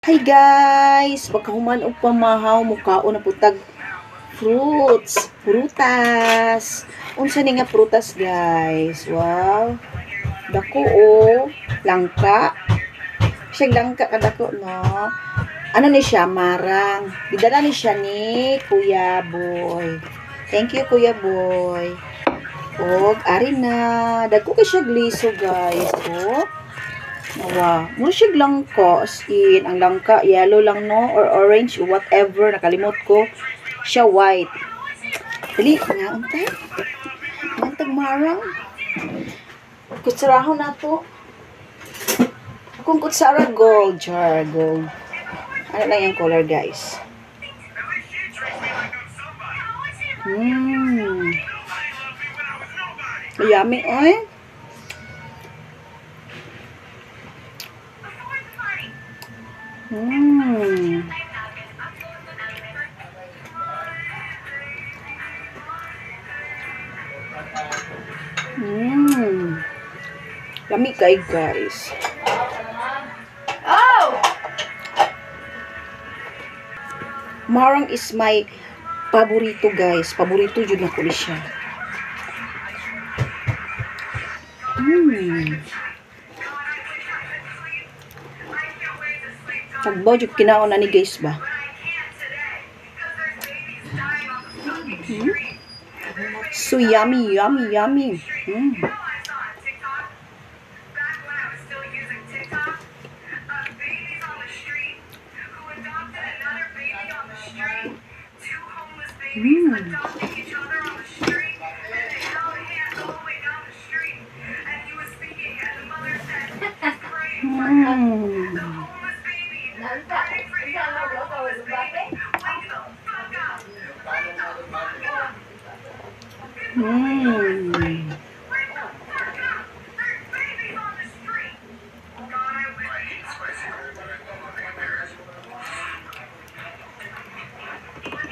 Hi guys! Pagkahuman o pamahaw, mukhaon na putag prutas. Unsa ni nga prutas guys? Wow! Dako o, langka. Siya langka kadako no. Ano ni siya? Marang. Bidala ni siya ni Kuya Boy. Thank you Kuya Boy. Og ari na. Dagko kay siya gliso guys. Oh. Wow. Mura siya langka. As in, ang langka, yellow lang no? Or orange, or whatever. Nakalimot ko. Siya white. Dali, nga, untay. Mantag marang. Kutsarahon na to. Kung kutsara, gold. Char, gold. Ano lang yung color, guys? Yummy, oy. Lami kay guys. Oh! Marang is my paborito guys. Paborito jud na ko siya. Tagbaw jud kinaon na ni guys ba? So yummy, yummy, yummy.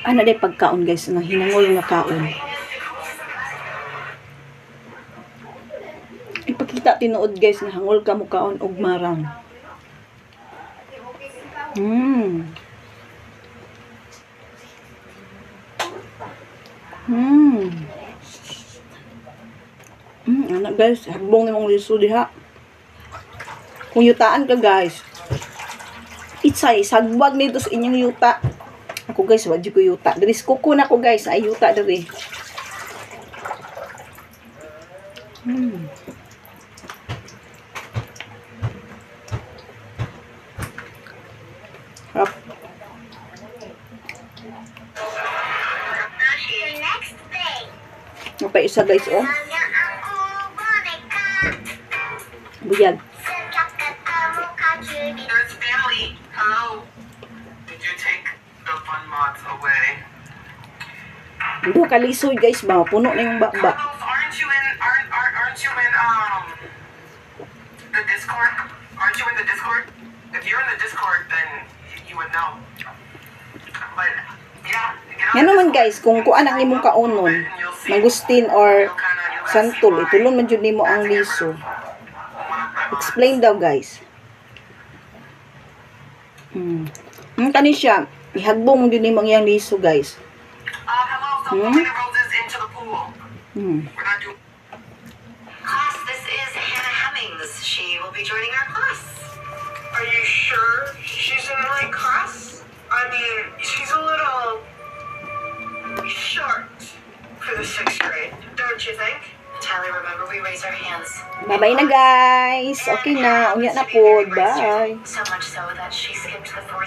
Ano day pagkaon guys nga hinangol nga kaon. Ipakita tinuod guys nga hangol ka mo kaon og marang. Anak guys, hagbong ni mong liso diha. Kung yutaan ka guys, itsay sagbag nito sa inyong yuta. Ako guys, wag ko yuta. Diri kuko na ko guys, ay yuta diri. Harap. Apa isa guys oh. Buyag. Dua kalisoy guys ba, puno na yung bakba. Aren't you in the Discord? Aren't you in the Discord? If you're in the Discord, then you would know. But yeah, Yan naman guys, kung kuan ang imong kaunon, mangustin or santol, itulon man jud nimo ang liso. Explain daw guys. Kani siya, ihagbong jud nimo ang iyang liso guys. Hello, the roses into the pool. We're not doing. Class, this is Hannah Hemmings. She will be joining our class. Are you sure she's in the right class? I mean, she's a little short for the 6th grade, don't you think? Tyler, remember we raise our hands. Bye-bye na guys. Okay na. Unya na po. Bye. So much so that she skipped the 4th